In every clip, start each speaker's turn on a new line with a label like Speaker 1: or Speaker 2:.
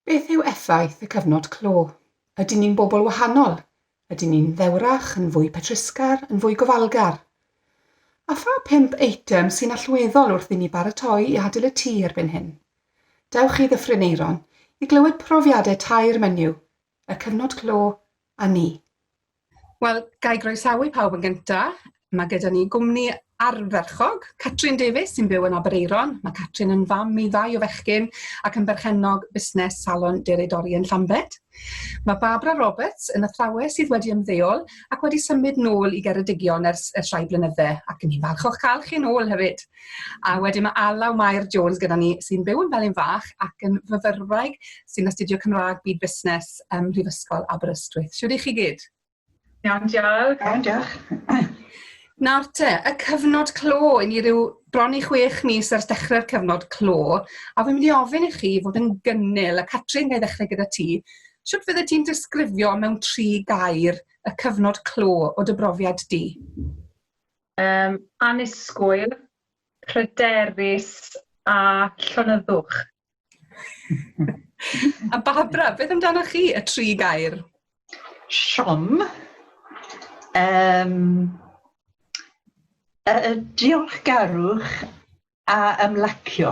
Speaker 1: Beth yw effaith y cyfnod clo? Ydyn ni'n bobl wahanol? Ydyn ni'n ddewrach, yn fwy petrisgar, yn fwy gofalgar? A pha 5 eitem sy'n allweddol wrth i ni baratoi i adael y tŷ erbyn hyn? Dewch i Ddyffryn Eiron i glywed profiadau tair menyw, y cyfnod clo a ni.
Speaker 2: Wel, gai groesawu pawb yn gyntaf. Mae gyda ni gwmni ardderchog, Catrin Davies sy'n byw yn Aberaeron. Mae Catrin yn fam i 2 o fechgyn ac yn berchennog busnes salon deredori yn Llambed. Mae Barbara Roberts yn athrawes sydd wedi ymddeol ac wedi symud nôl i Geredigion ers rhai blynydde ac yn ni'n falch o'ch cael chi nôl hefyd. A wedyn mae Alaw Mair Jones gyda ni sy'n byw yn Felyn Fach ac yn fyfyrwraig sy'n astudio Cymraeg byd busnes Mhrifysgol Aberystwyth. Shwd 'ych chi gyd?
Speaker 3: Iawn, diolch.
Speaker 4: Iawn, diolch.
Speaker 2: Nawr te, y cyfnod clo, i ni ryw bron i 6 mis ers dechrau'r cyfnod clo, a fi'n mynd i ofyn i chi fod yn gynnil, a Catrin gai ddechrau gyda ti, shwt fydde ti'n disgrifio mewn 3 gair y cyfnod clo o dy brofiad di?
Speaker 3: Annisgwyl, pryderus a llonyddwch.
Speaker 2: A Barbara, beth amdano chi y 3 gair?
Speaker 4: Siom, diolchgarwch a ymlacio.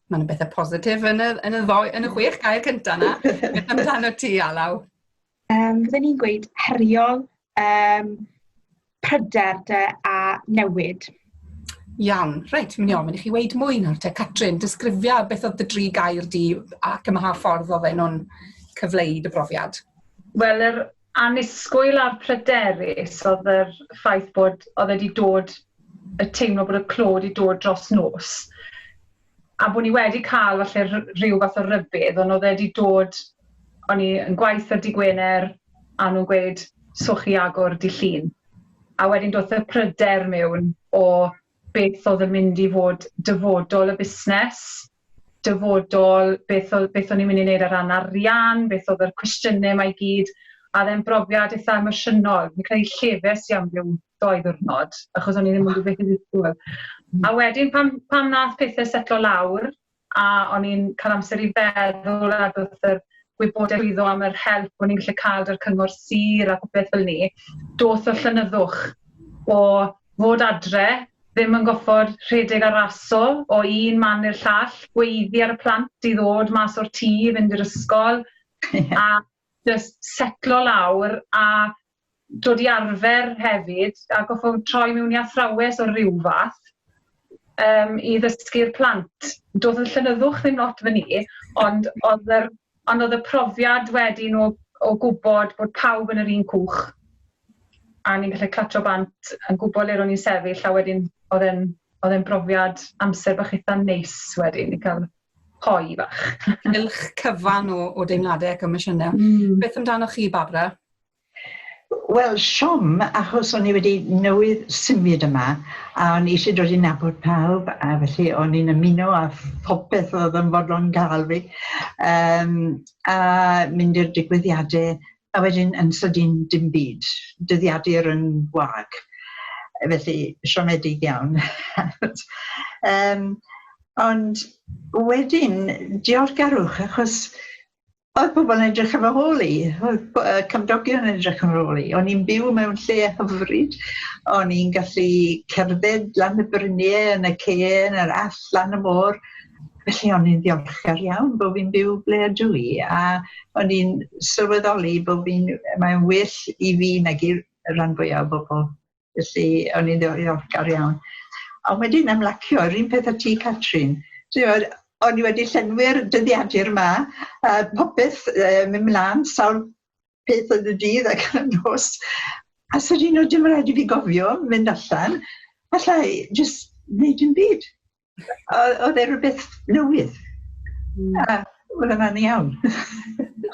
Speaker 2: Mae'n bethau positif yn y 6 gair cyntaf yna. Beth amdano ti, Alaw?
Speaker 5: Fydden ni'n gweud heriol, pryder a newid.
Speaker 2: Iawn, reit, mynd i ofyn i chi weid mwy nawr te. Catrin, disgrifia beth oedd y 3 gair di ac yma ffordd o fe nhw'n cyfleu dy brofiad.
Speaker 3: Wel, yr annisgwyl a'r pryderus oedd yr ffaith bod oedd wedi dod, y teimlo bod y clo wedi dod dros nos. A bod ni wedi cael falle rhyw fath o rybydd, ond oedd wedi dod, o'n i yn gwaith ar Dy' Gwener, a nhw'n gweud, swch i agor Dy' Llun. A wedyn doedd y pryder mewn o beth oedd yn mynd i fod dyfodol y busnes, dyfodol beth o'n i'n mynd i wneud ar ran arian, beth oedd yr cwestiynau mae gyd, a dde'n brofiad eitha emosiynol. Mi'n creu llefus iawn mewn 2 ddiwrnod, achos o'n i ddim yn gwybod beth i ddisgwyl. A wedyn pam nath pethau setlo lawr, a o'n i'n cael amser i feddwl a doedd yr gwybodaeth iddo am yr help o'n i'n gallu cael yr cyngor sir a popeth fel ni, doedd y llynydwch o fod adre, ddim yn goffod rhedeg ar raso o un man i'r llall, gweiddi ar y plant i ddod mas o'r tŷ, fynd i'r ysgol, a just setlo lawr a dod i arfer hefyd, a goffod troi mewn i athrawes o ryw fath i ddysgu'r plant. Doedd y llynydwch ddim lot fy ni, ond oedd y profiad wedyn o gwybod bod pawb yn yr un cwch, a ni'n gallu clatio bant yn gwybod le ro'n i'n sefyll, a wedyn oedd e'n brofiad amser bach eitha neis wedyn, i cael hoi bach.
Speaker 2: Ilch cyfan o deimladau ac emosiynau. Beth amdano chi, Barbara?
Speaker 4: Wel, siom, achos o'n i wedi newydd symud yma, a o'n i eisiau dod i nabod pawb, a felly o'n i'n ymuno a phopeth oedd yn fodlon gael fi, a mynd i'r digwyddiadau, a wedyn yn sydyn dim byd, dyddiadur yn wag, felly siomedig iawn. Ond wedyn, diolchgarwch, achos oedd pobl yn edrych am ôl i, oedd cymdogion yn edrych am ôl i. O'n i'n byw mewn lle hyfryd, o'n i'n gallu cerdded lan y bryniau yn y ceen, yr all lan y môr. Felly o'n i'n ddiolchgar iawn bod fi'n byw ble ydw i, a o'n i'n sylweddoli bod mae'n well i fi nag i'r rhan fwyaf o bobl. Felly o'n i'n ddiolchgar iawn. Ond wedyn ymlacio, yr un peth a ti, Catrin. O'n i wedi llenwi'r dyddiadur yma, popeth mynd mlaen, sawl peth yn y dydd ac yn y nos. A sydyn nhw dim rhaid i fi gofio mynd allan, allai jyst wneud dim byd. Oedd e rhywbeth newydd. Oedd yna'n iawn.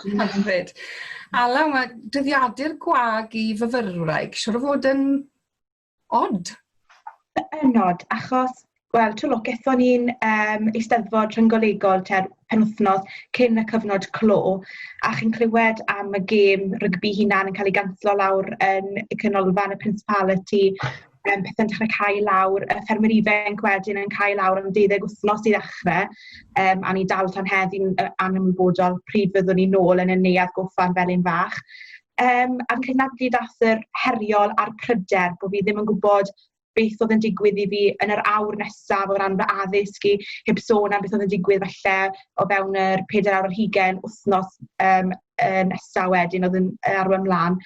Speaker 2: Hyfryd. Alaw, mae dyddiadur gwag i fyfyrwraig siŵr o fod yn od.
Speaker 5: Ynod, achos wel, trwy lwc, eithon ni'n eisteddfod rhyngolegol penwythnos cyn y cyfnod clo, a chi'n clywed am y gêm rygbi hunan yn cael ei ganslo lawr yn y canolfan y Principality, pethau'n dechrau cael lawr, y ffermwyr ifanc wedyn yn cael lawr am 12 wythnos i ddechrau, a ni dal tan heddi'n anymwybodol pryd fyddwn ni nôl yn y neuadd Goffa Felin Fach. A'n credu dath yr heriol a'r pryder bod fi ddim yn gwybod beth oedd yn digwydd i fi yn yr awr nesaf o ran fy addysg i, heb sôn am beth oedd yn digwydd falle o fewn yr 4 awr ar 20 wythnos nesaf wedyn oedd yn arwain mlaen.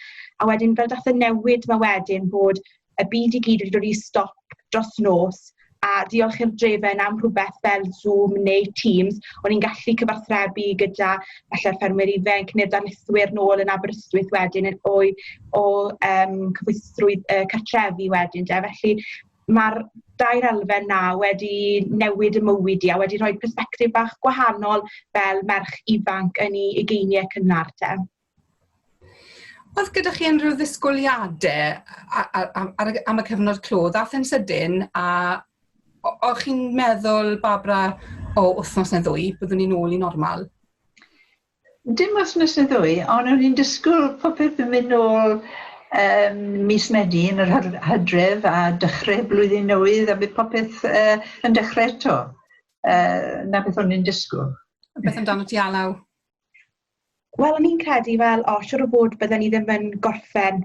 Speaker 5: A wedyn fel dath y newid yma wedyn bod y byd i gyd wedi dod i stop dros nos, a diolch i'r drefen am rhywbeth fel Zoom neu Teams, o'n i'n gallu cyfarthrebu gyda falle'r ffermwyr ifanc neu'r darlithwyr nôl yn Aberystwyth wedyn o cyfeithrwydd cartrefi wedyn. Felly mae'r 2 elfen na wedi newid y mywyd i a wedi rhoi persbectif bach gwahanol fel merch ifanc yn ei ugeiniau cynnar te.
Speaker 2: Oedd gyda chi unrhyw ddisgwyliadau am y cyfnod clo, ddath yn sydyn a o'ch chi'n meddwl, Barbara, wythnos neu 2, byddwn ni'n ôl i normal?
Speaker 4: Dim wythnos neu 2, ond o'n i'n disgwyl popeth yn mynd nôl mis Medi yn yr Hydref a dechrau blwyddyn newydd a bydd popeth yn dechrau eto. Na beth o'n i'n disgwyl.
Speaker 2: Beth amdano ti, Alaw?
Speaker 5: Wel, o'n i'n credu fel, siwr o fod bydden ni ddim yn gorffen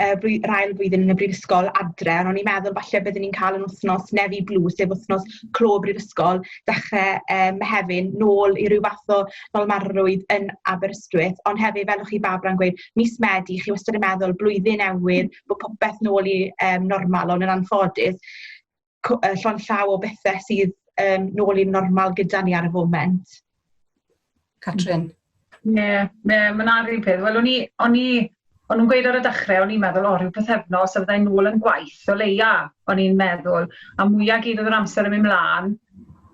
Speaker 5: yr ail flwyddyn yn y brifysgol adre, ond o'n i'n meddwl falle bydden ni'n cael yn wythnos Nefi Blw, sef wythnos clo brifysgol, dechrau Mehefin, nôl i ryw fath o nolmarrwydd yn Aberystwyth, ond hefyd fel o'ch chi Barbara'n gweud, mis Medi, chi wastad yn meddwl blwyddyn newydd, bod popeth nôl i normal, ond yn anffodus, llon llaw o bethau sydd nôl i'n normal gyda ni ar y foment.
Speaker 2: Catrin?
Speaker 3: Mae'n rhyw peth. Wel, o'n nhw'n gweud ar y dechrau, o'n i'n meddwl, rhyw pythefnos, a fyddai'n nôl yn gwaith, o leia, o'n i'n meddwl, a mwyaf gyd oedd yr amser yn mynd mlaen,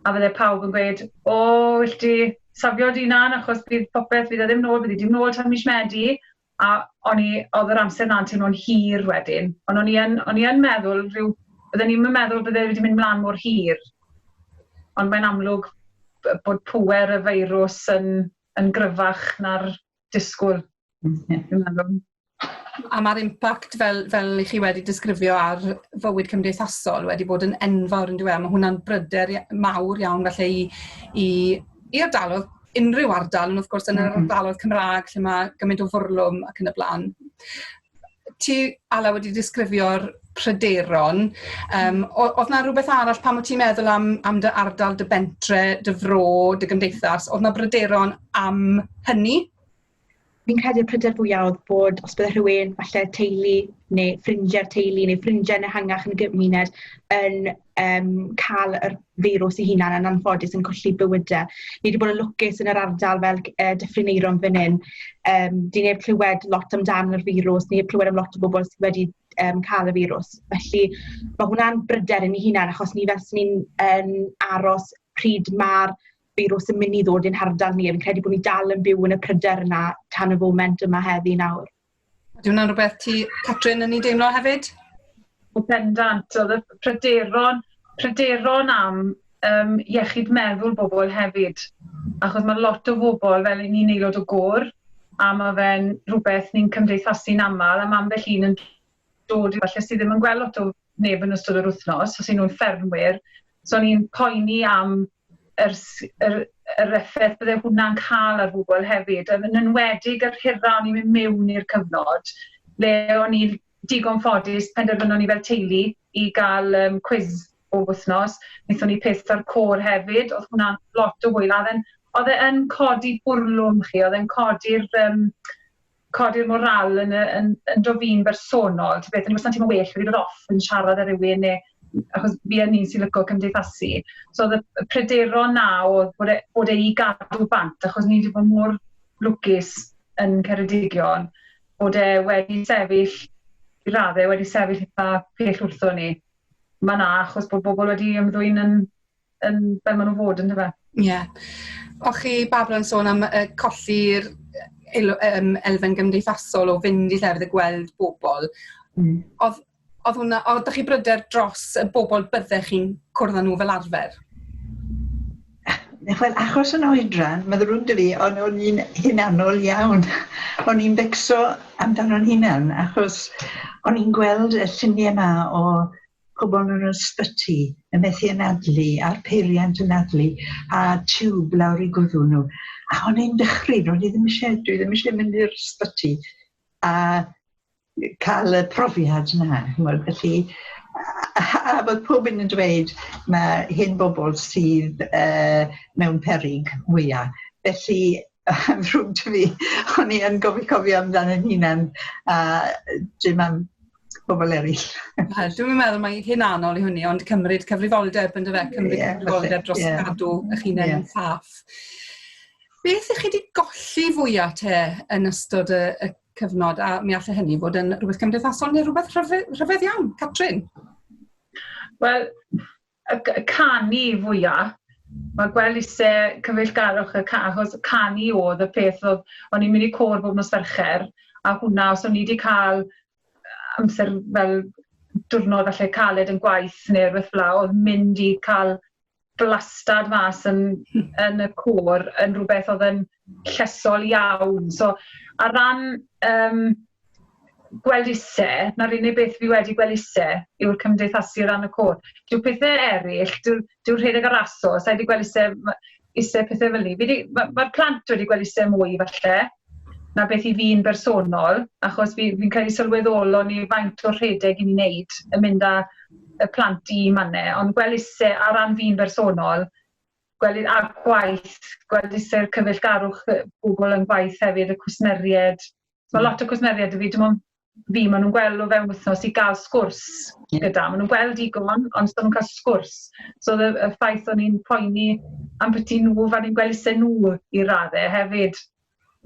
Speaker 3: a fydde pawb yn gweud, wyll ti safio di na'n achos bydd popeth, bydd ddim nôl, bydd ddim nôl tan mis Medi, a oedd yr amser na'n teimlo'n hir wedyn, ond o'n i yn meddwl, bydden ni'n meddwl bydde wedi mynd mlaen mor hir, ond mae'n amlwg bod pŵer y feirws yn gryfach na'r disgwyl.
Speaker 2: A mae'r impact fel i chi wedi disgrifio ar fywyd cymdeithasol wedi bod yn enfawr yn diwedd. Mae hwnna'n bryder mawr iawn falle i ardalodd, unrhyw ardal, ond wrth gwrs yn yr ardalodd Cymraeg lle mae gymaint o fwrlwm ac yn y blaen. Ti, Ala, wedi disgrifio'r pryderon. Oedd na rhywbeth arall pan wyt ti'n meddwl am dy ardal, dy bentre, dy fro, dy gymdeithas? Oedd na pryderon am hynny?
Speaker 5: Fi'n credu'r pryder fwyaf oedd bod os bydde rhywun, falle teulu neu ffrindiau'n ehangach yn y gymuned yn cael yr feirws eu hunan yn anffodus yn colli bywydau. Ni wedi bod yn lwcus yn yr ardal fel Dyffryn Eiron fan hyn. Di neb clywed lot amdan yr feirws, ni heb clywed am lot o bobl sydd wedi cael y feirws. Felly mae hwnna'n bryder yn ei hunan achos ni fel sy'n ni'n aros pryd mae'r feirws yn mynd i ddod i'n hardal ni. Fi'n credu bod ni dal yn byw yn y pryder yna tan y foment yma heddi nawr.
Speaker 2: Ydy hwnna'n rhywbeth ti, Catrin, yn ei deimlo hefyd?
Speaker 3: O bendant, oedd y pryderon am iechyd meddwl bobl hefyd. Achos mae lot o bobl fel ni'n aelod o gŵr, a mae fe'n rhywbeth ni'n cymdeithasu'n aml, a mae ambell un yn dod i falle sydd ddim yn gweld lot o neb yn ystod yr wythnos, os nhw'n ffermwyr. So ni'n poeni am yr effaith bydde hwnna'n cael ar bobl hefyd. Yn enwedig yr hira o'n i'n mynd mewn i'r cyfnod, le o'n i digon ffodus penderfynon ni fel teulu i gael quiz o wythnos. Wnaethon ni peth ar côr hefyd, oedd hwnna'n lot o hwyl. Oedd e'n codi bwrlwm chi, oedd e'n codi'r moral yn do fi'n bersonol. Yn wastad ti'n well wedi dod off yn siarad ar rywun neu achos fi yn un sy'n lygo cymdeithasu. So oedd y pryderon na oedd bod i gadw bant, achos ni wedi bod mor lwcus yn Ceredigion, bod wedi sefyll, i raddau wedi sefyll eitha pell wrtho ni. Mae na, achos bod bobl wedi ymddwyn yn fel maen nhw fod yn dyfa.
Speaker 2: Ie. O'ch chi, Barbara, yn sôn am colli'r elfen gymdeithasol o fynd i llefydd y gweld bobl. Oedd chi bryder dros y bobl byddech chi'n cwrdd â nhw fel arfer?
Speaker 4: Wel, achos yn oedran, mae ddrwg dy fi, ond o'n i'n hunanol iawn. O'n i'n becso amdano'n hunan, achos o'n i'n gweld y lluniau yma o pobl yn ysbyty, y methu anadlu, a'r peiriant anadlu, a tiwb lawr i gwddw nhw. A o'n i'n dychryn, dwi ddim eisiau mynd i'r ysbyty a cael y profiad yna. Felly, a bod pob un yn dweud mae hyn bobl sydd mewn peryg mwyaf. Felly, rhwng dy fi, o'n i yn cofio amdano'n hunan a dim am bobl eraill.
Speaker 2: Dwi'n meddwl mae hunanol i hwnni, ond cymryd cyfrifoldeb yn dyfe, cymryd cyfrifoldeb dros gadw eich hunain yn saff. Beth ych chi wedi golli fwyaf te yn ystod y cyfnod, a mi all hynny fod yn rhywbeth cymdeithasol neu rhywbeth rhyfedd iawn, Catrin?
Speaker 3: Wel, y canu fwyaf, mae gweld eisiau cyfeillgarwch y achos canu oedd y peth o'n i'n mynd i cwrdd bob nos Fercher, a hwnna, os o'n i wedi cael amser fel diwrnod falle caled yn gwaith neu rhywbeth fel oedd mynd i cael blastad mas yn y côr yn rhywbeth oedd yn llesol iawn. So, ar ran gweld isau, na'r unig beth fi wedi gweld isau yw'r cymdeithasu ran y côr. Dyw pethau eraill, dyw rhedeg ar aso, sa'i wedi gweld isau pethau fel ni. Mae'r plant wedi gweld isau mwy falle, na beth i fi'n bersonol, achos fi'n cael ei sylweddolon i faint o rhedeg i ni wneud yn mynd â y plant i mannau, ond gweld isau ar ran fi'n bersonol, gweld a gwaith, gweld isau'r cyfeillgarwch bobl yn gwaith hefyd, y cwsmeriad. Mae lot o cwsmeriad y fi, dim ond fi, maen nhw'n gweld o fewn wythnos i gael sgwrs gyda. Maen nhw'n gweld digon, ond maen nhw'n cael sgwrs. So y ffaith o'n i'n poeni am beth i nhw, fan i'n gweld isau nhw i raddau hefyd,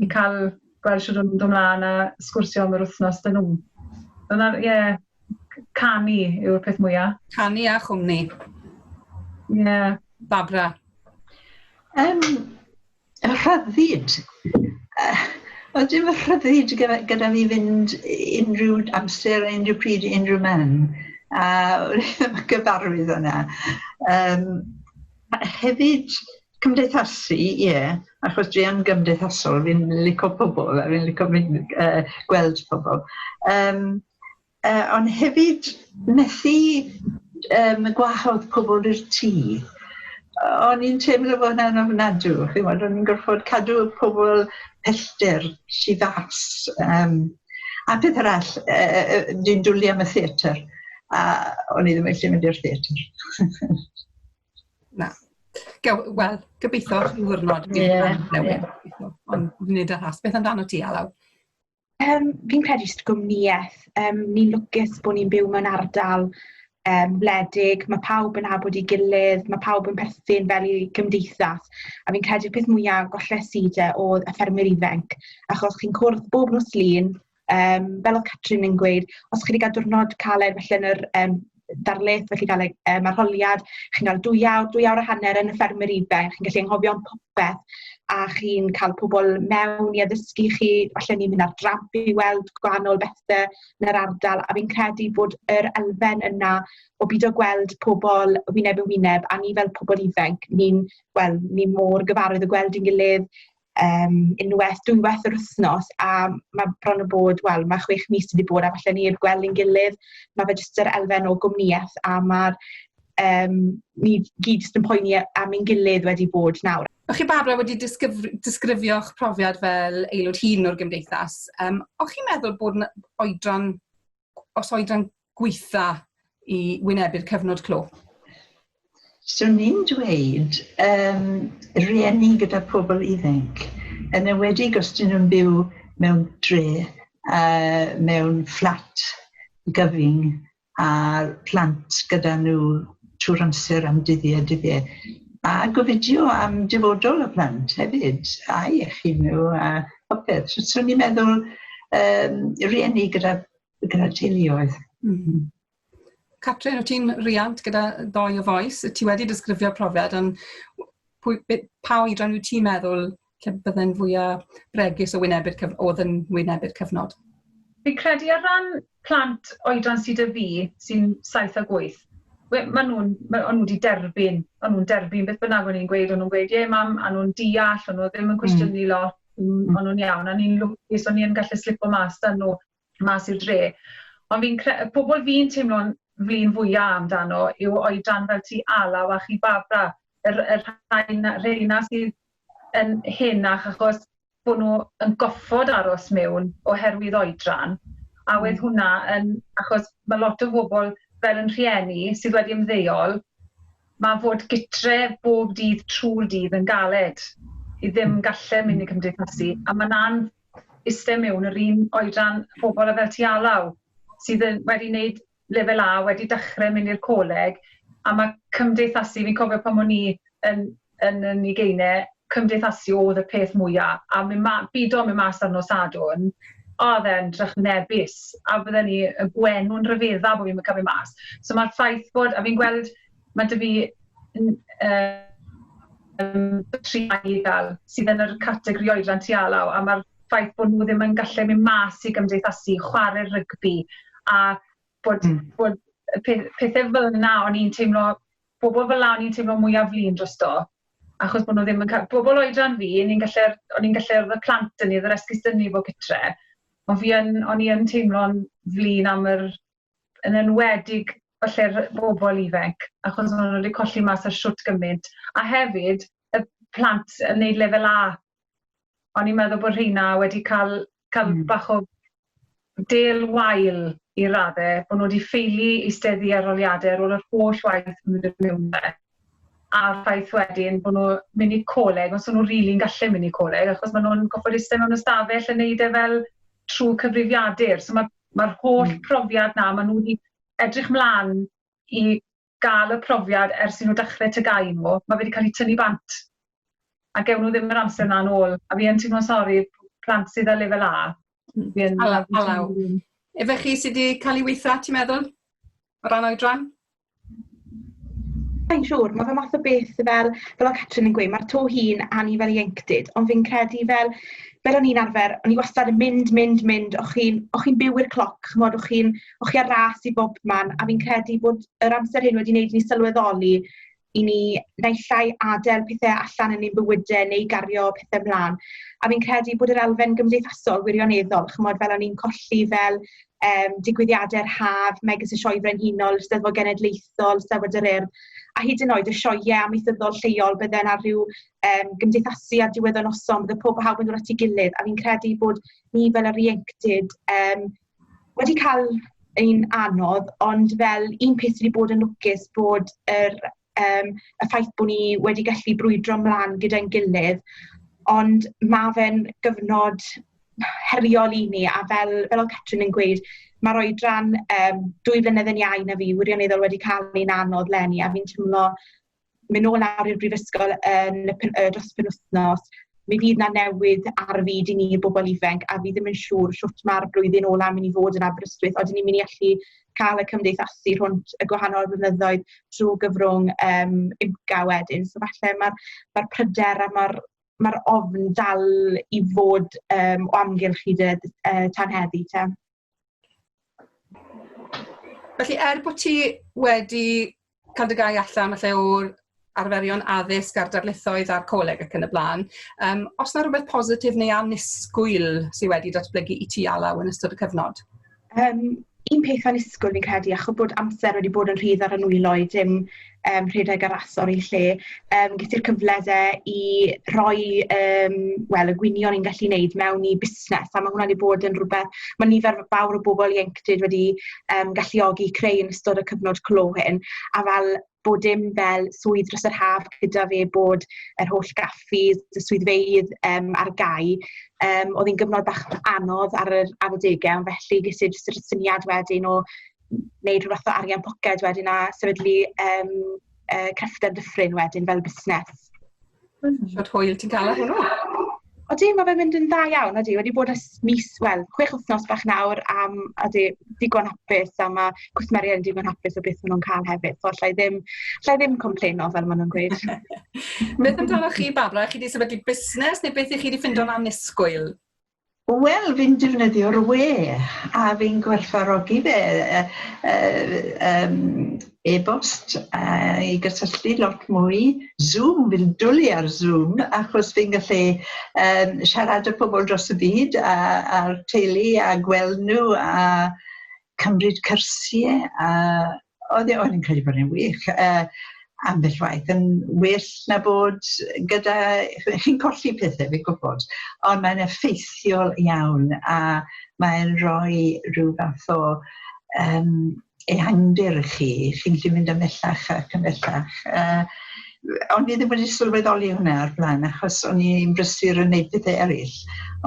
Speaker 3: i cael gweld sydd o'n dod ymlaen a sgwrsio am yr wythnos dyn nhw. Ie, canu yw'r peth mwyaf.
Speaker 2: Canu a chwmni.
Speaker 3: Ie.
Speaker 2: Barbara.
Speaker 4: Y rhyddid. Oedd dim y rhyddid gyda fi fynd unrhyw amser, unrhyw pryd, unrhyw man. A ddim y gyfarwydd yna. Hefyd, cymdeithasu, ie, achos dwi yn gymdeithasol, fi'n licio pobl, a fi'n licio gweld pobl. Ond hefyd, methu gwahodd pobl i'r tŷ. O'n i'n teimlo bod hwnna'n ofnadw. O'n i'n gorfod cadw pobl pellter, si fas. A peth arall, dwi'n dwlu am y theatr. A o'n i ddim eisiau mynd i'r theatr.
Speaker 2: Na. Wel, gobeithio rhyw ddwrnod. Ond fi'n neud y has. Beth amdano ti, Alaw?
Speaker 5: Fi'n credu sydd gwmnïaeth. Ni'n lwcus bod ni'n byw mewn ardal wledig, mae pawb yn nabod i gilydd, mae pawb yn perthyn fel i gymdeithas. A fi'n credu'r peth mwyaf gollesidau oedd y ffermwyr ifanc, achos chi'n cwrdd bob nos Lun, fel oedd Catrin yn gweud, os chi wedi cael diwrnod caled felly yn yr darlith, felly cael arholiad, chi'n cael 2 awr a hanner yn y ffermwyr ifanc, chi'n gallu anghofio am popeth, a chi'n cael pobl mewn i addysgu chi, falle ni'n mynd ar dramp i weld gwahanol bethau yn yr ardal, a fi'n credu bod yr elfen yna o byd o gweld pobl wyneb yn wyneb, a ni fel pobl ifanc, ni'n mor gyfarwydd o gweld ein gilydd unwaith, dwywaith yr wythnos, a mae bron o bod, mae 6 mis wedi bod, a falle ni heb gweld ein gilydd, mae fe jyst yr elfen o gwmnïaeth, a mae'r ni gyd jyst yn poeni am ein gilydd wedi bod nawr.
Speaker 2: O'ch chi, Barbara, wedi disgrifio'ch profiad fel aelod hŷn o'r gymdeithas. O'ch chi'n meddwl bod oedran gweitha i wynebu'r cyfnod clo?
Speaker 4: So ni'n dweud rieni gyda pobl ifanc, yn enwedig os dyn nhw'n byw mewn dre, mewn fflat gyfyng, a plant gyda nhw trwy'r amser am dyddiau. A gofidio am dyfodol y plant hefyd, a iechyd nhw a popeth. So ni'n meddwl rieni gyda teuluoedd.
Speaker 2: Catrin, o ti'n riant gyda 2 o foes? Ti wedi disgrifio'r profiad, ond pa oedran wyt ti'n meddwl lle bydde'n fwyaf bregus oedd yn wynebu'r cyfnod?
Speaker 3: Fi'n credu ar ran plant oedran sydd y fi, sy'n 7 a 8, O'n nhw wedi derbyn beth bynnag o'n i'n gweud, o'n nhw'n gweud, ie mam, a nhw'n deall, o'n nhw ddim yn cwestiynu lot, o'n nhw'n iawn, a ni'n lwcus, o'n i'n gallu slipo mas dan nhw, mas i'r dre. Ond pobl fi'n teimlo'n flin fwyaf amdano yw oedran fel ti Alaw a chi Barbara, yr rheina sydd yn henach achos bod nhw yn goffod aros mewn oherwydd oedran. A wedd hwnna achos mae lot o bobl fel yn rhieni sydd wedi ymddeol, mae fod gytre bob dydd trwy'r dydd yn galed i ddim gallu mynd i cymdeithasu. A mae'n iste mewn yr un oedran pobl fel ti Alaw sydd wedi gwneud lefel A, wedi dechrau mynd i'r coleg, a mae cymdeithasu, fi'n cofio pan o'n i yn ugeinau, cymdeithasu oedd y peth mwyaf, a bido mynd mas ar nos Sadwrn, oedd e'n drach nebus, a bydden ni y gwenw'n rhyfedda bod fi'n cael mas. So mae'r ffaith bod, a fi'n gweld, mae dy fi 3 gael sydd yn yr categori oedran ti Alaw, a mae'r ffaith bod nhw ddim yn gallu mynd mas i gymdeithasu, chwarae rygbi, a bod pethau fel yna o'n i'n teimlo, bobl fel yna o'n i'n teimlo mwyaf flin drosto, achos bod nhw ddim yn cael, bobl oedran fi, o'n i'n gallu y plant yn i'r esgusynnu fo gytre, ond o'n i yn teimlo'n flin am yn enwedig falle'r bobl ifanc, achos o'n nhw wedi colli mas ar siwt gymaint. A hefyd, y plant yn neud lefel A, o'n i'n meddwl bod rheina wedi cael bach o del wael i raddau, bod nhw wedi ffeili i steddi aroliadau ar ôl yr holl waith mynd i'r mewnau. A'r ffaith wedyn bod nhw'n mynd i coleg, os nhw'n rili'n gallu mynd i coleg, achos maen nhw'n goffod eistedd mewn ystafell yn neud fel trwy cyfrifiadur. So mae'r holl profiad na, maen nhw wedi edrych mlaen i gael y profiad ers i nhw dechrau tygau nhw, mae wedi cael ei tynnu bant. A gewn nhw ddim yr amser yna'n ôl. A fi yn teimlo'n sori, plant sydd â lefel A.
Speaker 2: Alaw. Efe chi sydd wedi cael ei weithio, ti'n meddwl? O ran oedran?
Speaker 5: Mae'n siŵr, mae fe math o beth fel o Catrin yn gweud, mae'r to hun ani fel ieuenctid, ond fi'n credu fel o'n i'n arfer, o'n i wastad yn mynd, o'ch chi'n byw i'r cloc, o'ch chi ar ras i bob man, a fi'n credu bod yr amser hyn wedi gwneud i ni sylweddoli i ni naill ai adael pethau allan yn ein bywydau neu gario pethau mlaen. A fi'n credu bod yr elfen gymdeithasol wirioneddol, fel o'n i'n colli fel digwyddiadau'r haf, megis y sioe frenhinol, Steddfod Genedlaethol, Steddfod yr Urdd, a hyd yn oed y sioeau amaethyddol lleol bydden ar ryw gymdeithasu a diwedd o noson, bydde pob hawdd yn dod at ei gilydd, a fi'n credu bod ni fel yr ieuenctid wedi cael ein anodd, ond fel un peth wedi bod yn lwcus bod y ffaith bod ni wedi gallu brwydro mlaen gyda'n gilydd, ond mae fe'n gyfnod heriol i ni, a fel o Catrin yn gweud, mae'r oedran 2 flynedd yn iau na fi wirioneddol wedi cael ein anodd leni, a fi'n teimlo mynd nôl nawr i'r brifysgol dros penwythnos, mi fydd na newydd ar fyd i ni'r bobl ifanc, a fi ddim yn siŵr shwt mae'r blwyddyn ola mynd i fod yn Aberystwyth, oedden ni'n mynd i allu cael y cymdeithasu rhwnt y gwahanol blynyddoedd trwy gyfrwng IMCA wedyn. So falle mae'r pryder a mae'r ofn dal i fod o amgylch hyd tan heddi te.
Speaker 2: Felly, bod ti wedi cael dy gau allan o'r arferion addysg a'r darlithoedd a'r coleg ac yn y blaen, os yna rhywbeth positif neu annisgwyl sydd wedi datblygu i ti Alaw yn ystod y cyfnod?
Speaker 5: Un peth annisgwyl fi'n credu, achos bod amser wedi bod yn rhydd ar y nwylo, dim rhedeg arasol i lle, gyda'r cyfle i roi y gwynion ni'n gallu wneud mewn i busnes, a mae hwnna wedi bod yn rhywbeth, mae nifer fawr o bobl ieuenctid wedi galluogi creu yn ystod y cyfnod clo hyn, a fel bod dim fel swydd dros yr haf gyda fe bod yr holl gaffis, y swyddfeydd ar gau, oedd hi'n gyfnod bach anodd ar y adegau, ond felly gyda'r syniad wedyn o wneud rhywbeth o arian poced wedyn a sefydlu crefftau dyffryn wedyn fel busnes.
Speaker 2: Siwr hwyl ti'n cael ar hwnnw?
Speaker 5: Odi, mae fe'n mynd yn dda iawn, odi. Wedi bod ys 6 wythnos bach nawr, odi, digon hapus, a mae cwsmeriad yn digon hapus o beth maen nhw'n cael hefyd. So, allai ddim complaino fel maen nhw'n gweud.
Speaker 2: Beth amdano chi, Barbara? Chi wedi sefydlu busnes, neu beth i chi wedi ffindo'n annisgwyl?
Speaker 4: Wel, fi'n defnyddio'r we, a fi'n gwerthfawrogi fe. e-bost i gysylltu lot mwy. Zoom, fi'n dwlu ar Zoom, achos fi'n gallu siarad â pobl dros y byd a'r teulu a gweld nhw a cymryd cyrsiau. Oedd e'n credu bod e'n wych. Ambell waith yn well na bod gyda... Chi'n colli pethau, fi'n gwybod, ond mae'n effeithiol iawn a mae'n rhoi rhyw fath o ehangdir i chi. Chi'n gallu mynd ymellach ac ymellach. Ond ni ddim wedi sylweddoli hwnna ar blaen, achos o'n i'n brysur yn gwneud pethau eraill.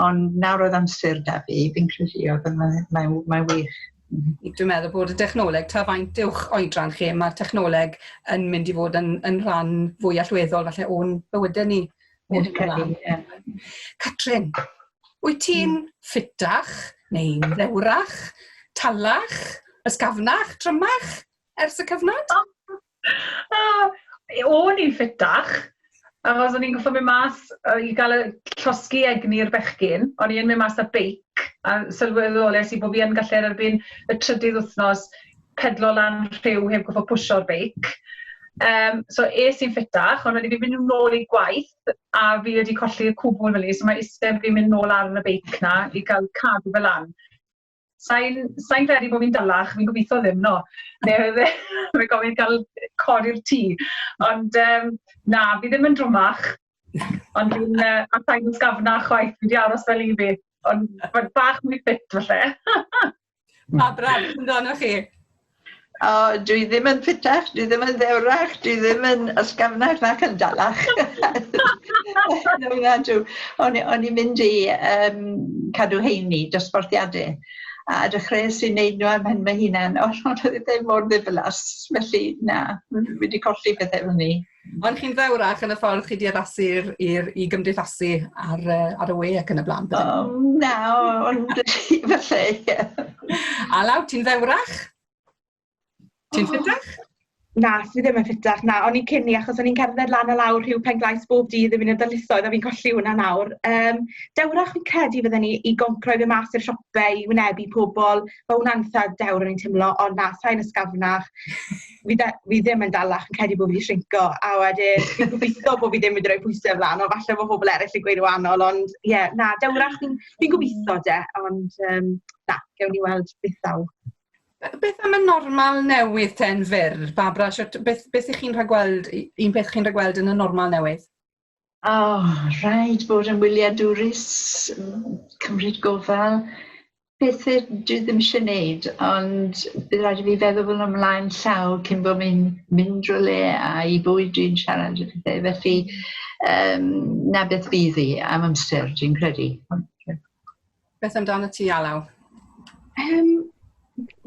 Speaker 4: Ond nawr oedd amser da fi, fi'n credu oedd mae'n wych.
Speaker 2: Dwi'n meddwl bod y technoleg, ta faint uwch oedran chi, mae'r technoleg yn mynd i fod yn rhan fwy allweddol falle o'n bywydau ni. Catrin, wyt ti'n ffitach neu'n ddewrach, talach, ysgafnach, trymach ers y cyfnod?
Speaker 3: O'n i'n ffitach, achos o'n i'n goffo mynd mas i gael y llosgi egni'r bechgyn. O'n i'n mynd mas â beic, a sylweddolais i bod fi yn gallu erbyn y trydydd wythnos pedlo lan rhyw heb goffo pwsio'r beic. So es i'n ffitach, ond wedi mynd nôl i gwaith a fi wedi colli y cwbl fel ni, so mae eistedd fi'n mynd nôl ar y beic na i gael cadw fel lan. Sa'n credu bod fi'n dalach, fi'n gobeithio ddim, no. Fi'n gofyn cael codi'r tŷ. Ond na, fi ddim yn drwmach, ond fi'n sa'n ysgafnach chwaith, fi wedi aros fel i fi. Ond bach mwy ffit falle.
Speaker 2: Braf, amdano chi?
Speaker 4: Dwi ddim yn ffitach, dwi ddim yn ddewrach, dwi ddim yn ysgafnach nac yn dalach. O'n i'n mynd i cadw heini, dosbarthiadau. A dechreuais i wneud nhw am hyn mae hunain, ond oedd ddim mor ddiflas, felly na, wedi colli pethau fel ni.
Speaker 2: Ond chi'n ddewrach yn y ffordd chi wedi addasu i gymdeithasu ar y we ac yn y blaen?
Speaker 4: Na, ond falle, ie.
Speaker 2: A Law, ti'n ddewrach? Ti'n ffitach?
Speaker 5: Na, fi ddim yn ffitach. Na, o'n i'n cynni achos o'n i'n cerdded lan a lawr rhyw penglais bob dydd yn mynd i'r darlithoedd a fi'n colli hwnna nawr. Dewrach fi'n credu fydden ni i goncro i fy mas i'r siopau, i wynebu pobl. Mae hwnna'n eitha dewr o'n i'n teimlo, ond na, sa'n ysgafnach. Fi ddim yn dalach yn credu bod fi wedi shrinco. A wedyn, fi'n gobeithio bod fi ddim wedi rhoi pwysau flan, o falle bod pobl eraill yn gweud o wahanol, ond ie, na, dewrach fi'n gobeithio de, ond na, gewn ni weld beth ddaw.
Speaker 2: Beth am y normal newydd ten fyr, Barbara? Beth ych chi'n rhagweld, un beth chi'n rhagweld yn y normal newydd?
Speaker 4: Rhaid bod yn wyliadwrus, cymryd gofal. Pethau dwi ddim eisiau gwneud, ond bydd rhaid i fi feddwl fel ymlaen llaw cyn bod mi'n mynd rhywle a i bwyd dwi'n siarad y pethau. Felly, na beth fydd i am amser, dwi'n credu.
Speaker 2: Beth amdano ti, Alaw?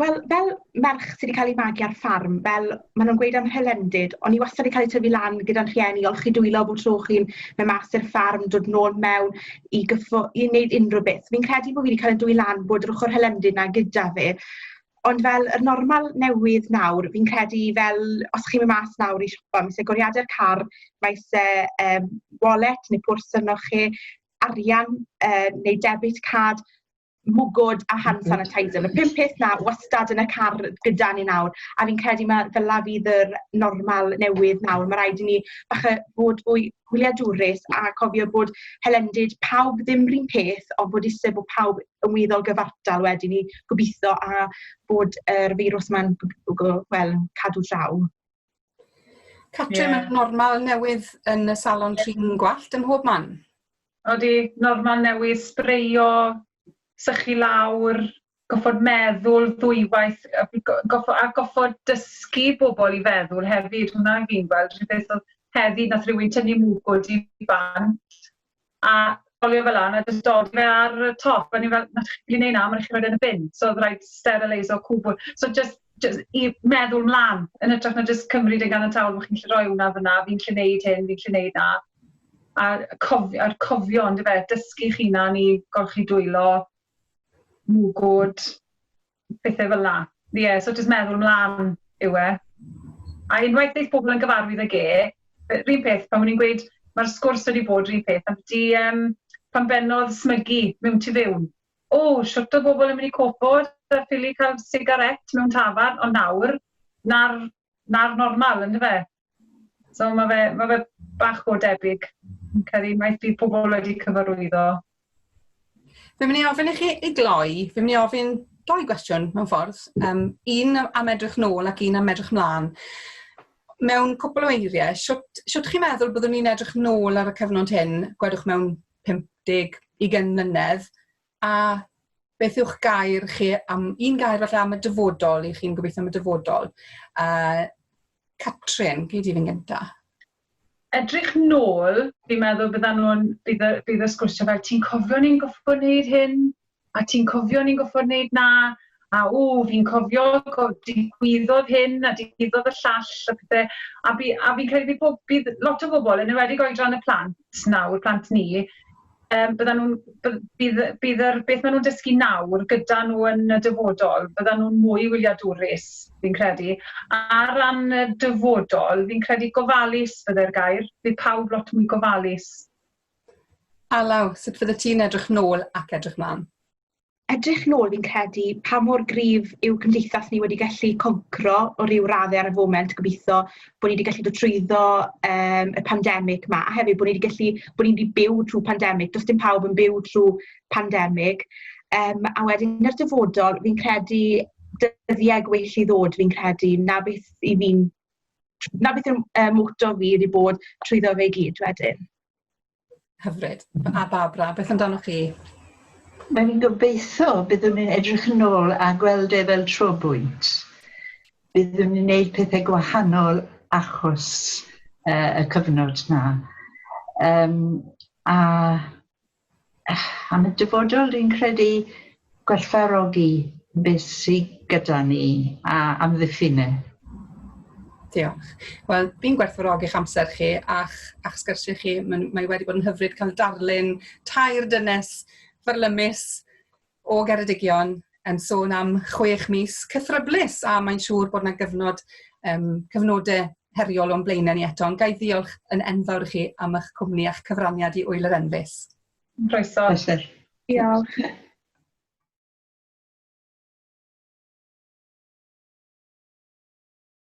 Speaker 5: Wel, fel merch sydd wedi cael ei magu ar ffarm, fel maen nhw'n gweud am helendid, ond i wastad wedi cael ei tyfu lan gyda'n rhieni, olchi dwylo bod tro chi'n mynd mas i'r ffarm, dod nôl mewn i wneud unrhyw beth. Fi'n credu bod fi wedi cael ei dwy lan bod yr ochr helendid na gyda fe. Ond fel y normal newydd nawr, fi'n credu fel, os chi'n mynd mas nawr i siopa, mae eisiau goriadau'r car, mae eisiau wallet neu pwrs arno chi, arian neu debit card, mwgod a hand sanitizer. Y 5 peth na wastad yn y car gyda ni nawr. A fi'n credu fel la fydd yr normal newydd nawr. Mae rhaid i ni bod fwy wyliadwrus a cofio bod helendid pawb ddim rhywun peth, ond bod eisiau bod pawb yn weddol gyfartal wedyn ni gobeithio a bod yr feirws yma'n cadw draw.
Speaker 2: Catrin, mae'r normal newydd yn y salon trin gwallt ym mhob man?
Speaker 3: Odi normal newydd sbreio, sychu lawr, goffod meddwl ddwywaith, a goffod dysgu bobl i feddwl hefyd. Hwna fi'n gweld, rhywbeth oedd heddi nath rhywun tynnu mwgwd i bant, a folio fel an, a jyst dod fe ar y top, a ni'n fel, nath chi'n gwneud na, mae'n eich roed yn y bin, so oedd rhaid steriliso cwbl. So just i meddwl mlaen, yn ytrach na just cymryd yn gan y tawl, chi'n lle roi hwnna fyna, fi'n lle neud hyn, fi'n lle neud na. A'r cofio, ond dysgu chi na ni golchi dwylo, mwgwd, pethau fel na. So jyst meddwl mlaen yw e. A unwaith dweud pobl yn gyfarwydd ag rhywun peth, pan mwyn i'n gweud, mae'r sgwrs wedi bod rhywun peth, pan bennodd smygu mewn tu fewn. Siwt o bobl yn mynd i copod, a ffili cael sigaret mewn tafarn, ond nawr, na'r na'r normal, ynddo fe? So mae fe bach o debyg. Yn credu, mae bydd pobl wedi cyfarwyddo.
Speaker 2: Fi'n mynd i ofyn i chi i gloi, fi'n mynd i ofyn 2 gwestiwn mewn ffordd. Un am edrych nôl ac un am edrych mlaen. Mewn cwpl o eiriau, siwt chi'n meddwl byddwn ni'n edrych nôl ar y cyfnod hyn, gwedwch mewn 50-20 mlynedd, a beth yw'ch gair chi am, un gair falle am y dyfodol, i chi'n gobeithio am y dyfodol. Catrin, gyd i fi'n gyntaf.
Speaker 3: Edrych nôl, fi'n meddwl bydd y sgwrsio fel, ti'n cofio ni'n goffo wneud hyn, a ti'n cofio ni'n goffo wneud na, a fi'n cofio digwyddodd hyn, a digwyddodd y llall, a fi'n credu bydd lot o bobl, yn enwedig oedran y plant nawr, plant ni, bydd beth maen nhw'n dysgu nawr gyda nhw yn y dyfodol, byddan nhw'n mwy wyliadwrus, fi'n credu. A ran y dyfodol, fi'n credu gofalus bydde'r gair. Bydd pawb lot mwy gofalus.
Speaker 2: Alaw, sut fydde ti'n edrych nôl ac edrych mlaen?
Speaker 5: Edrych nôl fi'n credu pa mor gryf yw cymdeithas ni wedi gallu concro o ryw raddau ar y foment, gobeithio bod ni wedi gallu dod trwyddo y pandemig yma, a hefyd bod ni wedi byw trwy pandemig. Does dim pawb yn byw trwy pandemig. A wedyn yr dyfodol, fi'n credu dyddiau gwell i ddod, fi'n credu, na beth yw'r moto fi wedi bod trwyddo fe i gyd wedyn.
Speaker 2: Hyfryd. A Barbara, beth amdano chi?
Speaker 4: Mae'n gobeithio byddwn ni'n edrych yn ôl a gweld e fel trobwynt. Byddwn ni'n gwneud pethau gwahanol achos y cyfnod yna. Am y dyfodol, dwi'n credu gwerthfawrogi beth sydd gyda ni a amddiffynau.
Speaker 2: Diolch. Wel, fi'n gwerthfawrogi'ch amser chi a'ch sgyrsiau chi. Mae wedi bod yn hyfryd cael darlun 2 dynes fyrlymus o Geredigion yn sôn am 6 mis cythryblus, a mae'n siŵr bod yna cyfnodau heriol o'n blaenau ni eto. Gai ddiolch yn enfawr i chi am eich cwmni a'ch cyfraniad i Wyl yr Enfys.
Speaker 3: Croeso.
Speaker 5: Diolch.